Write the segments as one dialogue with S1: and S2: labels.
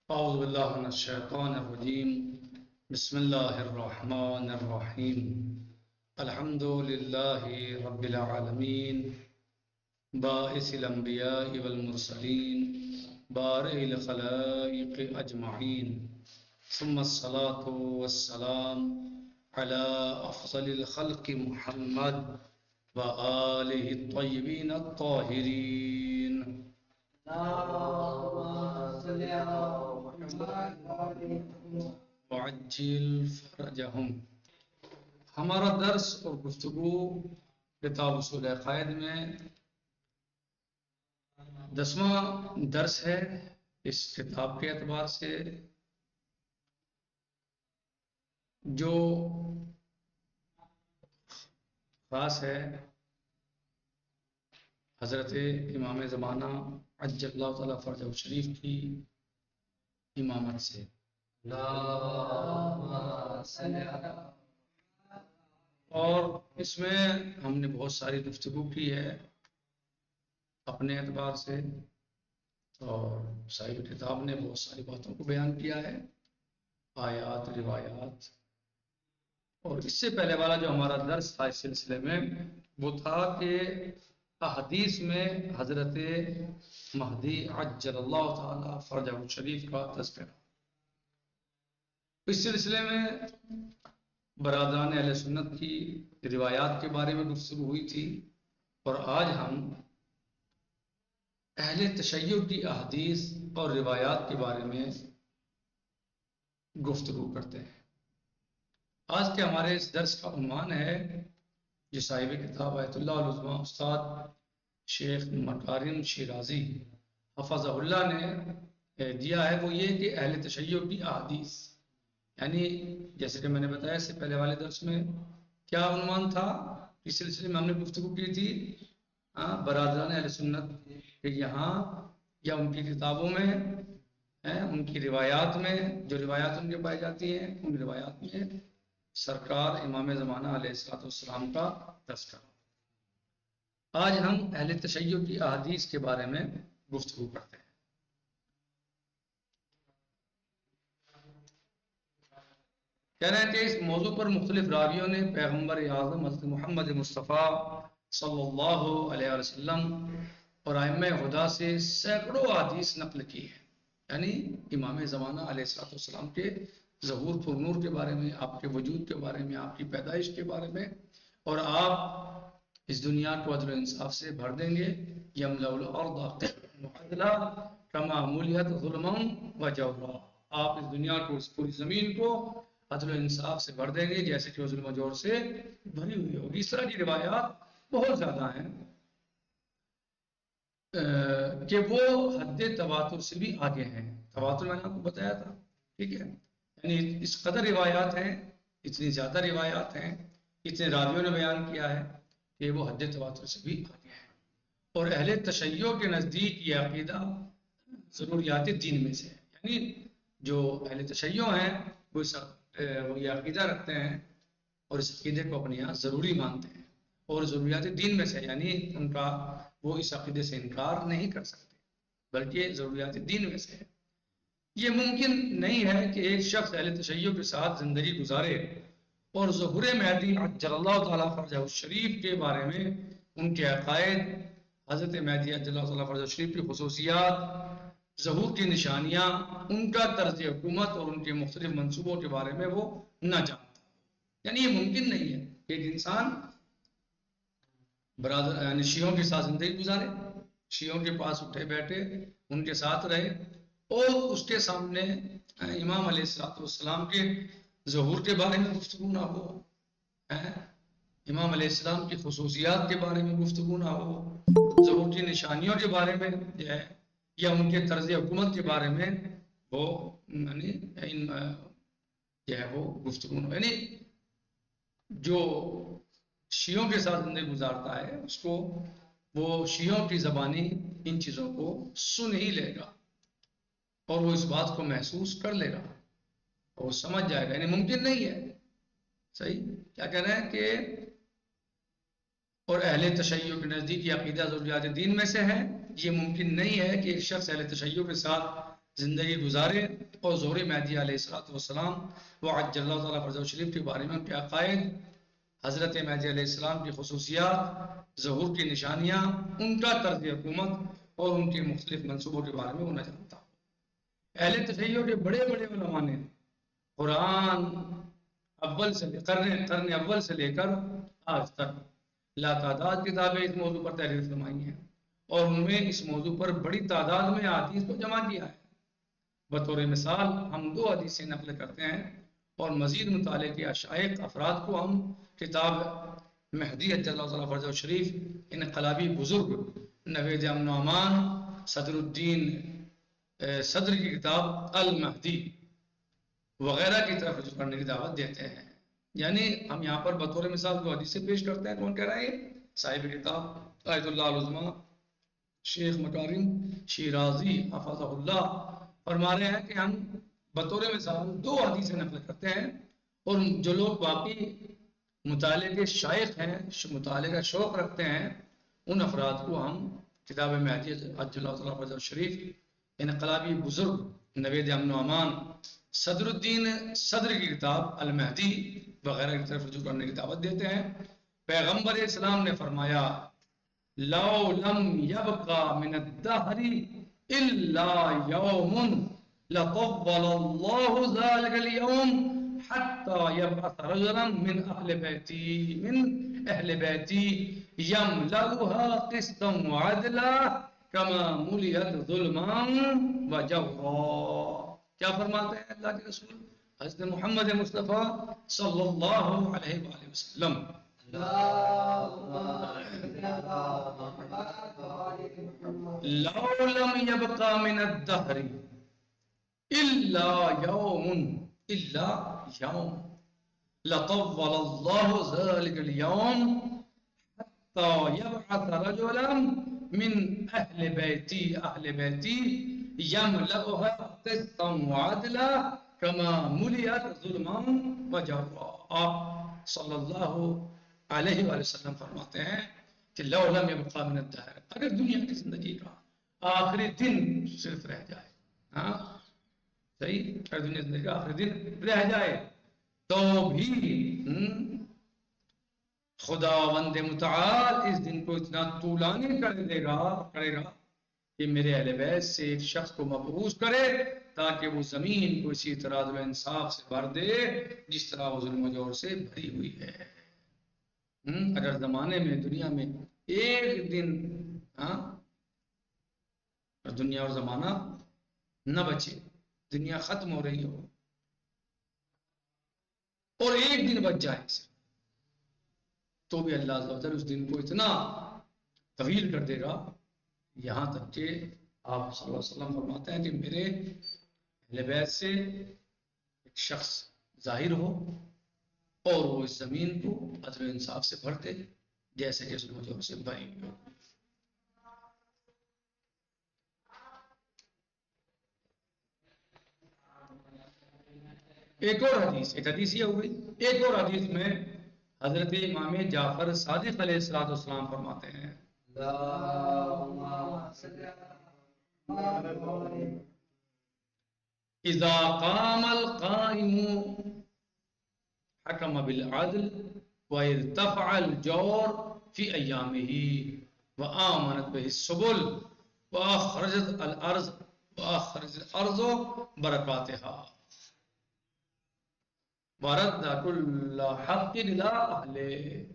S1: أعوذ بالله من الشيطان الرجيم. بسم الله الرحمن الرحيم. الحمد لله رب العالمين، باعث الأنبياء والمرسلين، بارئ الخلائق أجمعين، ثم الصلاة والسلام على أفضل الخلق محمد وآله الطيبين الطاهرين. وعجل فرجهم. ہمارا درس اور گفتگو کتاب اصول عقائد میں 10واں درس ہے اس کتاب کے اعتبار سے، جو خاص ہے حضرت امام زمانہ عجل اللہ تعالیٰ فرجہ شریف کی امامت سے۔ اور اس میں ہم نے بہت ساری گفتگو کی ہے اپنے اعتبار سے، اور صاحب کتاب نے بہت ساری باتوں کو بیان کیا ہے، آیات، روایات۔ اور اس سے پہلے والا جو ہمارا درس تھا اس سلسلے میں وہ تھا کہ احادیث میں حضرت مہدی عجل اللہ تعالی فرجہ شریف کا تذکرہ۔ اس سلسلے میں برادران اہل سنت کی روایات کے بارے میں گفتگو ہوئی تھی، اور آج ہم اہل تشیع کی احادیث اور روایات کے بارے میں گفتگو کرتے ہیں۔ آج کے ہمارے اس درس کا عنوان ہے، جو صاحب کتاب آیت اللہ العظمیٰ استاد شیخ مکارم شیرازی حفظہ اللہ نے دیا ہے، وہ یہ کہ اہل تشیع کی احادیث، یعنی جیسے کہ میں نے بتایا اس سے پہلے والے درس میں کیا عنوان تھا، اس سلسلے میں ہم نے گفتگو کی تھی برادران اہل سنت کہ یہاں یا ان کی کتابوں میں، ان کی روایات میں، جو روایات ان کے پائی جاتی ہیں ان روایات میں سرکار امام زمانہ علیہ السلام کا تذکرہ۔ آج ہم اہل تشیع کی احادیث کے بارے میں گفتگو کرتے ہیں۔ کہہ رہے ہیں کہ اس موضوع پر مختلف راویوں نے پیغمبر اعظم حضرت محمد مصطفیٰ صلی اللہ علیہ وسلم اور ائمہ خدا سے سینکڑوں احادیث نقل کی ہے، یعنی امام زمانہ علیہ السلام کے ظہور پر نور کے بارے میں، آپ کے وجود کے بارے میں، آپ کی پیدائش کے بارے میں، اور آپ اس دنیا کو عدل و انصاف سے بھر دیں گے۔ یملأ الارض عدلا کما ملئت ظلما وجورا، آپ اس دنیا کو، اس پوری زمین کو عدل و انصاف سے بھر دیں گے جیسے کہ ظلم و جور سے بھری ہوئی ہوگی۔ اس طرح کی روایات بہت زیادہ ہیں کہ وہ حد تواتر سے بھی آگے ہیں۔ تواتر میں نے آپ کو بتایا تھا، ٹھیک ہے، یعنی اس قدر روایات ہیں، اتنی زیادہ روایات ہیں، اتنے راویوں نے بیان کیا ہے کہ وہ حد تواتر سے بھی آگے ہیں۔ اور اہل تشیع کے نزدیک یہ عقیدہ ضروریات دین میں سے ہے، یعنی جو اہل تشیع ہیں وہ یہ عقیدہ رکھتے ہیں اور اس عقیدے کو اپنے یہاں ضروری مانتے ہیں، اور ضروریات دین میں سے، یعنی ان کا وہ اس عقیدے سے انکار نہیں کر سکتے بلکہ ضروریات دین میں سے ہے۔ یہ ممکن نہیں ہے کہ ایک شخص اہل تشیع کے ساتھ زندگی گزارے اور ظہور مہدی عجل اللہ تعالیٰ فرجہ شریف کے بارے میں، ان کے عقائد، حضرت مہدی عجل اللہ تعالیٰ فرجہ شریف کی خصوصیات، ظہور کی نشانیاں، ان کا طرز حکومت اور ان کے مختلف منصوبوں کے بارے میں وہ نہ جانتا۔ یعنی یہ ممکن نہیں ہے کہ ایک انسان یعنی شیعوں کے ساتھ زندگی گزارے، شیعوں کے پاس اٹھے بیٹھے، ان کے ساتھ رہے، اور اس کے سامنے امام علیہ السلام کے ظہور کے بارے میں گفتگو نہ ہو، امام علیہ السلام کی خصوصیات کے بارے میں گفتگو نہ ہو، ظہور کی نشانیوں کے بارے میں یا ان کے طرز حکومت کے بارے میں وہ وہ گفتگو نہ ہو۔ یعنی جو شیعوں کے ساتھ زندگی گزارتا ہے اس کو وہ شیعوں کی زبانی ان چیزوں کو سن ہی لے گا، اور وہ اس بات کو محسوس کر لے گا اور وہ سمجھ جائے گا، یعنی ممکن نہیں ہے۔ صحیح کیا کہہ رہے ہیں کہ اور اہل تشیع کے نزدیک یہ عقیدہ ضروریات دین میں سے ہے، یہ ممکن نہیں ہے کہ ایک شخص اہل تشیع کے ساتھ زندگی گزارے اور ظہور مہدی علیہ السلام و عجل اللہ تعالیٰ فرجہ شریف کے بارے میں ان کے عقائد، حضرت مہدی علیہ السلام کی خصوصیات، ظہور کی نشانیاں، ان کا طرز حکومت اور ان کے مختلف منصوبوں کے بارے میں وہ نہ جانتا ہوں۔ اہل تشیع کے بڑے بڑے علماء نے قرآن اول سے قرن اول سے لے کر آج تک لاتعداد کتابیں اس موضوع پر تحریر فرمائی ہیں، اور ان میں اس موضوع پر بڑی تعداد میں احادیث کو جمع کیا ہے۔ بطور مثال ہم 2 حدیثیں نقل کرتے ہیں، اور مزید مطالعے کے شائق افراد کو ہم کتاب مہدی عجل اللہ تعالیٰ فرجہ شریف، انقلابی بزرگ نوید امن و امان صدر الدین صدر کی کتاب المہدی وغیرہ کی طرف رجوع کرنے کی دعوت دیتے ہیں۔ یعنی ہم یہاں پر بطور مثال 2 حدیثیں پیش کرتے ہیں۔ کون کہہ رہا ہے؟ صاحب کتاب آیت اللہ العظمیٰ شیخ مکارم شیرازی حفظہ اللہ فرما رہے ہیں کہ ہم بطور مثال 2 حدیثیں نقل کرتے ہیں، اور جو لوگ باقی مطالعے کے شائق ہیں، مطالعے کا شوق رکھتے ہیں، ان افراد کو ہم کتاب مہدی عجل اللہ تعالیٰ فرجہ شریف، انقلابی بزرگ نوید امن و امان صدر الدین صدر کی کتاب المہدی وغیرہ کی طرف رجوع کرنے کی دعوت دیتے ہیں۔ پیغمبر اسلام نے فرمایا لو لم يبقى من الدهر الا يوم لطول الله ذلك اليوم حتى يبعث رجلا من اهل بيتي يملأها قسطا وعدلا كما ملئت ظلما وجورا۔ کیا فرماتے ہیں اللہ کے رسول حضرت محمد مصطفیٰ صلی اللہ علیہ وآلہ وسلم؟ لو لم يبقى من الدهر الا يوم لطول الله ذلك اليوم حتى يبعث رجلا من اهل بيتي يملأها قسطا وعدلا كما ملئت ظلما وجورا۔ صلی اللہ علیہ وآلہ وسلم فرماتے ہیں کہ لو لم يبقى من الدهر، اگر دنیا کی زندگی کا آخری دن صرف رہ جائے، ہاں صحیح، اگر دنیا کی زندگی کا آخری دن رہ جائے تو بھی خداوند متعال اس دن کو اتنا طولانی کرے گا کہ میرے اہل بیت سے ایک شخص کو مبعوث کرے تاکہ وہ زمین کو اسی طرح و انصاف سے بھر دے جس طرح وہ ظلم و جور سے بھری ہوئی ہے۔ اگر زمانے میں دنیا میں ایک دن دنیا اور زمانہ نہ بچے، دنیا ختم ہو رہی ہو اور ایک دن بچ جائے تو بھی اللہ عز و جل اس دن کو اتنا طویل کر دے گا، یہاں تک کہ آپ صلی اللہ علیہ وسلم فرماتے ہیں کہ میرے اہل بیت سے ایک شخص ظاہر ہو اور وہ اس زمین کو عدل و انصاف سے بھر دے جیسے کہ ظلم و جور سے بھری ہوئی ہو۔ ایک اور حدیث، ایک حدیث یہ ہوئی، ایک اور حدیث میں حضرت امام جعفر صادق علیہ السلام فرماتے ہیں اذا قام القائم حکم بالعدل وارتفع الجور في ايامه وآمنت به السبل واخرجت الارض برکاتها ورد كل حق الى اهله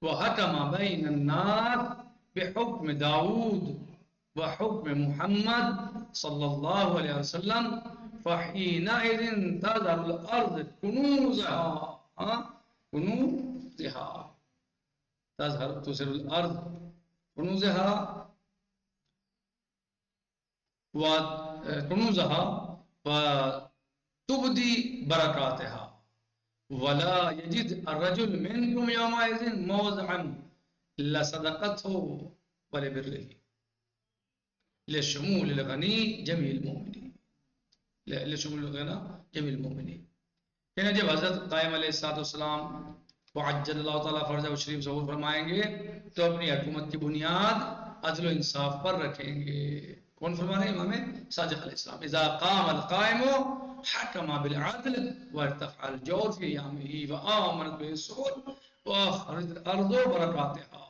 S1: وحكم بين الناس بحكم داود وحكم محمد صلى الله عليه وسلم فحينئذ تظهر الارض كنوزها تظهر الارض كنوزها وتبدي بركاتها ولا يجد الرجل منكم يومئذ موضعا لصدقته ولبره لشمول الغني جميع المؤمنين یعنی جب حضرت قائم علیہ السلام وعجل اللہ تعالیٰ فرجہ و شریف ظہور فرمائیں گے تو اپنی حکومت کی بنیاد عدل و انصاف پر رکھیں گے، کون فرما رہے ہیں؟ امام صادق علیہ السلام. اذا قام القائم حکم بالعدل وارتفع الجور في ایامه وآمنت به السبل واخرجت الارض برکاتها.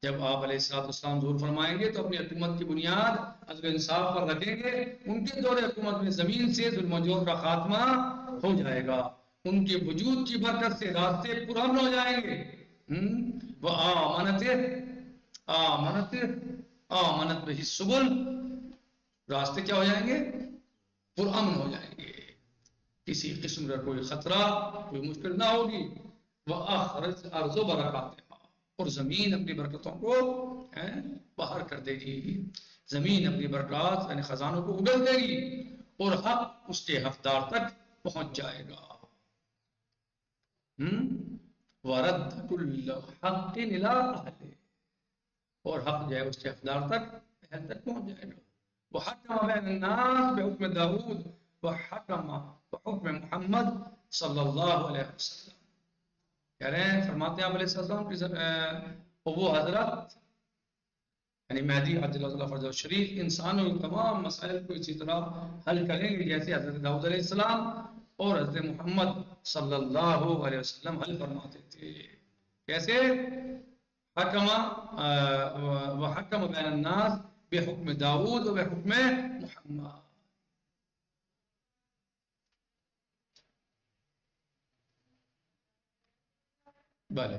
S1: جب آپ علیہ السلام ظہور فرمائیں گے تو اپنی حکومت کی بنیاد عدل و انصاف پر رکھیں گے. ان کے دور حکومت میں زمین سے ظلم و جور کا خاتمہ ہو جائے گا. ان کے وجود کی برکت سے راستے پرامن ہو جائیں گے. وہ آمنت بہ السبل، راستے کیا ہو جائیں گے؟ پرامن ہو جائیں گے. کسی قسم کا کوئی خطرہ، کوئی مشکل نہ ہوگی. وَأَخْرَجَتِ الْأَرْضُ بَرَكَاتِهَا، اور زمین اپنی برکتوں کو باہر کر دے گی. زمین اپنی برکات یعنی خزانوں کو اگل دے گی اور حق اس کے حقدار تک پہنچ جائے گا. وَرَدَّ كُلَّ حَقٍّ إِلَىٰ أَهْلِهِ، اور حق جو ہے اس کے حقدار تک، اہل تک پہنچ جائے گا. وَحَكَمَ بَيْنَ النَّاسِ بِحُكْمِ داؤد وَحَكَمَ بِحُكْمِ محمد صلی اللہ علیہ وسلم. کہہ رہے ہیں، فرماتے ہیں آپ علیہ السلام کہ وہ حضرت یعنی مہدی عجل اللہ فرجہ شریف انسانوں کے تمام مسائل کو اسی طرح حل کریں گے جیسے حضرت داؤد علیہ السلام اور حضرت محمد صلی اللہ علیہ وسلم حل فرماتے تھے. کیسے؟ وحکم بین الناس بحکم داؤد و بحکم محمد. بھلے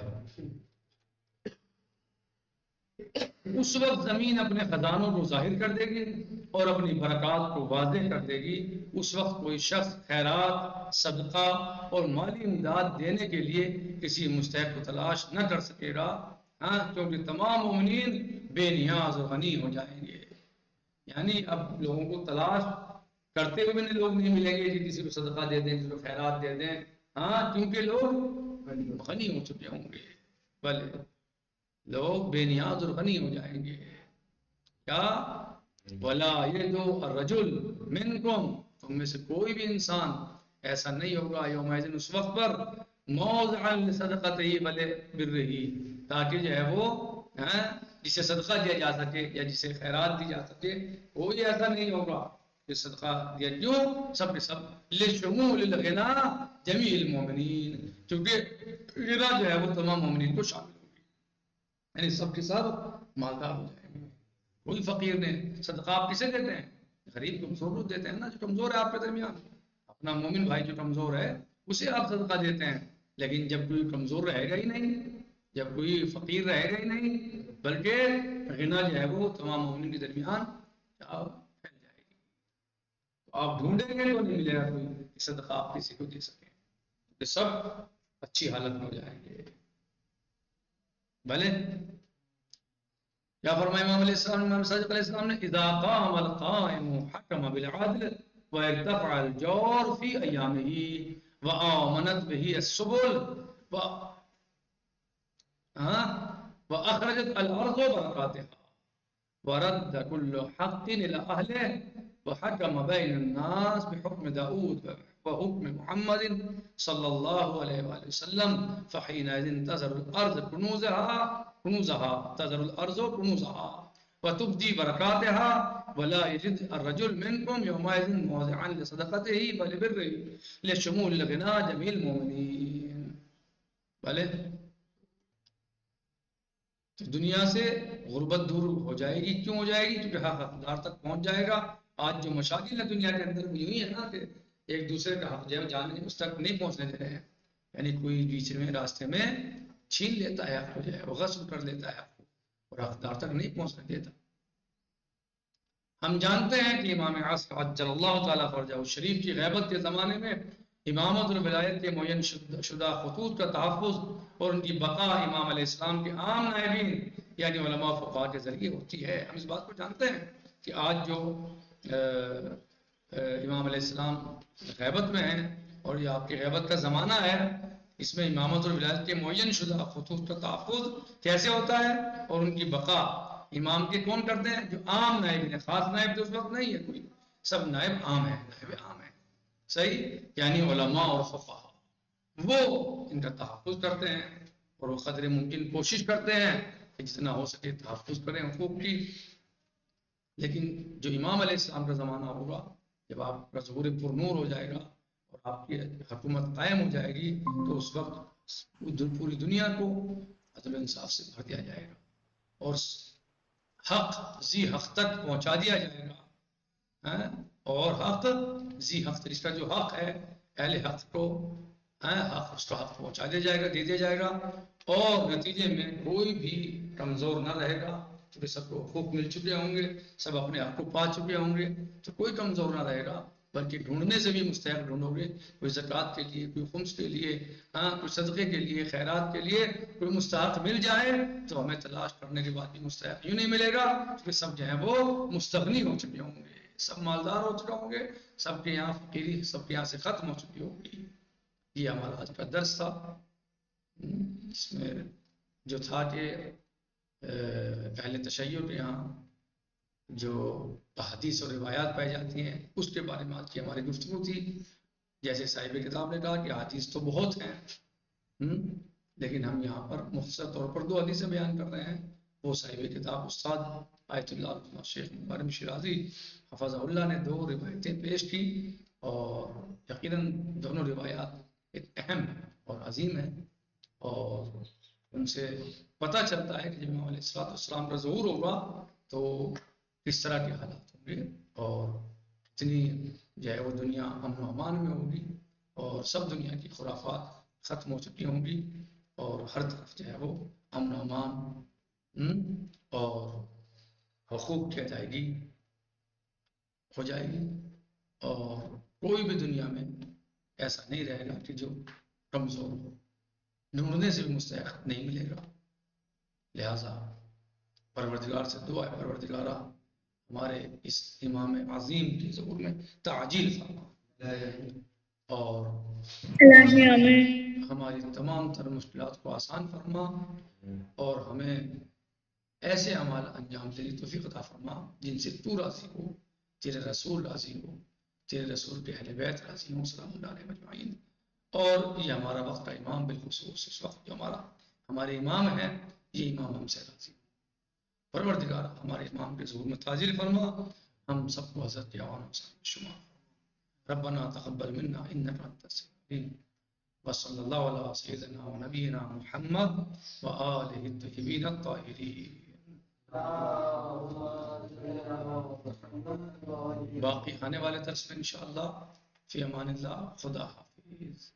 S1: اس وقت زمین اپنے خزانوں کو ظاہر کر دے گی اور اپنی برکات کو واضح کر دے گی. اس وقت کوئی شخص خیرات، صدقہ اور مالی امداد دینے کے لیے کسی مستحق کو تلاش نہ کر سکے گا، کیونکہ تمام مومنین بے نیاز اور غنی ہو جائیں گے. یعنی اب لوگوں کو تلاش کرتے ہوئے بھی لوگ نہیں ملیں گے کہ کسی کو صدقہ دے دیں، کسی کو خیرات دے دیں، کیونکہ لوگ غنی ہو چکے ہوں گے. بھلے لوگ بے نیاز اور غنی ہو جائیں گے. کیا؟ وَلَا يَجِدُ الرَّجُلُ مِنْكُمْ، تم میں سے کوئی بھی انسان ایسا نہیں ہوگا یومئذ اس وقت پر موضعا لصدقتہ وبرہ، تاکہ جو ہے وہ جسے صدقہ دیا جا سکے یا جسے خیرات دی جا سکے، کوئی ایسا نہیں ہوگا کہ صدقہ دیا. کیوں؟ سب کے سب لشمول الغنا جمیع المؤمنین، کیونکہ غنا جو ہے وہ تمام مومنین کو شامل ہوگی، یعنی سب کے سب مالدار ہو جائیں گے. کوئی فقیر نہیں. صدقہ آپ کسے دیتے ہیں؟ غریب کمزور کو دیتے ہیں نا، جو کمزور ہے آپ کے درمیان. اپنا مومن بھائی جو کمزور ہے اسے آپ صدقہ دیتے ہیں. لیکن جب کوئی کمزور رہے گا ہی نہیں، جب کوئی فقیر رہے گا ہی نہیں، بلکہ غنا جو ہے وہ تمام مومنین کے درمیان پھیل جائے گی. تو آپ ڈھونڈیں گے تو نہیں ملے گا کوئی صدقہ آپ کسی کو دے سکیں، کہ سب اچھی حالت میں ہو جائیں گے. بھلے کیا فرمایا امام علیہ السلام، امام صادق علیہ السلام نے، اذا قام القائم حکم بالعدل وارتفع الجور فی ایامہ وآمنت بہ السبل واخرجت الارض برکاتها ورد كل حق الى اهله وحكم بين الناس بحكم داود وحكم محمد صلى الله عليه وآله وسلم فحينئذ تظهر الارض كنوزها تظهر الارض كنوزها وتبدي بركاتها ولا يجد الرجل منكم يومئذ موضعا لصدقته بل بره لشمول الغنى جميع المؤمنين. بھلے تو دنیا سے غربت دور ہو جائے گی. کیوں ہو جائے گی؟ کیونکہ حق حقدار تک پہنچ جائے گا. آج جو مشاغل ہے دنیا کے اندر وہ یوں ہی ہے نا کہ ایک دوسرے کا حق جو ہے جانے اس تک نہیں پہنچنے دے رہے ہیں. یعنی کوئی بیچ میں راستے میں چھین لیتا ہے حق کو، جو ہے وہ غصب کر لیتا ہے حق کو اور حقدار تک نہیں پہنچنے دیتا. ہم جانتے ہیں کہ امام عاصم عجل اللہ تعالیٰ فرجہ شریف کی غیبت کے زمانے میں امامت اور ولایت کے معین شدہ خطوط کا تحفظ اور ان کی بقا امام علیہ السلام کے عام نائبین یعنی علماء فقہاء کے ذریعے ہوتی ہے. ہم اس بات کو جانتے ہیں کہ آج جو امام علیہ السلام غیبت میں ہیں اور یہ آپ کی غیبت کا زمانہ ہے، اس میں امامت اور ولایت کے معین شدہ خطوط کا تحفظ کیسے ہوتا ہے اور ان کی بقا امام کے کون کرتے ہیں؟ جو عام نائب ہیں. خاص نائب تو اس وقت نہیں ہے کوئی، سب نائب عام ہیں، نائب عام ہیں. صحیح؟ یعنی علماء اور فقہاء وہ ان کا تحفظ کرتے ہیں اور وہ قدر ممکن کوشش کرتے ہیں کہ جتنا ہو سکے تحفظ کریں حقوق کی. لیکن جو امام علیہ السلام کا زمانہ ہوگا، جب آپ کا ظہور پر نور ہو جائے گا اور آپ کی حکومت قائم ہو جائے گی، تو اس وقت پوری دنیا کو عدل و انصاف سے بھر دیا جائے گا اور حق ذی حق تک پہنچا دیا جائے گا، اور حق ذی حق، جس کا جو حق ہے اہل حق کو حق، اس کا حق پہنچا دیا جائے گا، دے دیا جائے گا، اور نتیجے میں کوئی بھی کمزور نہ رہے گا، کیونکہ سب کو حقوق مل چکے ہوں گے، سب اپنے حق کو پا چکے ہوں گے، تو کوئی کمزور نہ رہے گا، بلکہ ڈھونڈنے سے بھی مستحق ڈھونڈو گے، کوئی زکوٰۃ کے لیے، کوئی خمس کے لیے، کوئی صدقے کے لیے، خیرات کے لیے کوئی مستحق مل جائے تو ہمیں تلاش کرنے کے بعد بھی مستحق یوں نہیں ملے گا، کیونکہ سب جو ہیں وہ مستغنی ہو چکے ہوں گے، سب مالدار ہو چکے ہوں گے، سب کے یہاں فقیری سب کے یہاں سے ختم ہو چکی ہوگی۔ یہ ہمارا آج کا درس تھا، اس میں جو تھا کہ اہل تشیع کے یہاں جو احادیث اور روایات پائی جاتی ہیں اس کے بارے میں آج کی ہماری گفتگو تھی۔ جیسے صاحب کتاب نے کہا کہ احادیث تو بہت ہیں، لیکن ہم یہاں پر مختصر طور پر 2 حدیثیں بیان کر رہے ہیں۔ وہ صاحب کتاب استاد آیت اللہ شیخ مبارک شیرازی حفظہ اللہ نے 2 روایتیں پیش کی، اور یقیناً دونوں روایات ایک اہم اور عظیم ہیں، اور ان سے پتہ چلتا ہے کہ جب امام علیہ السلام کا ظہور ہوگا تو کس طرح کے حالات ہوں گے، اور اتنی جو ہے وہ دنیا امن و امان میں ہوگی، اور سب دنیا کی خرافات ختم ہو چکی ہوں گی، اور ہر طرف جو ہے وہ امن و امان اور حقوق کی ادائیگی ہو جائے گی، اور کوئی بھی دنیا میں ایسا نہیں رہے گا کہ جو کمزور ہو، ڈھونڈنے سے بھی مستحق نہیں ملے گا۔ لہٰذا پروردگار سے دعا ہے، پروردگارہ ہمارے اس امام عظیم کی ظہور میں تعجیل فرما، اور ہماری تمام تر مشکلات کو آسان فرما، اور ہمیں ایسے اعمال انجام دینے کی توفیق عطا فرما جن سے تو راضی ہو، تیرے رسول راضی ہو، تیرے رسول کے اہل بیت راضی ہوں، سلام اللہ علیہ مجمعین۔ اور یہ ہمارا وقت کا امام، بالخصوص اس وقت جو ہمارے امام ہیں، یہ امام ہم سے راضی ہو۔ پروردگار ہمارے امام کے ظہور میں تعجیل فرما، ہم سب کو حضرت کے عوام سے شمار فرما۔ ربنا تقبل منا انك انت السميع العليم، وصلی اللہ علیہ سیدنا و نبینا محمد و آلہ الطیبین الطاہرین۔ باقی آنے والے درس میں انشاءاللہ فی امان اللہ، خدا حافظ۔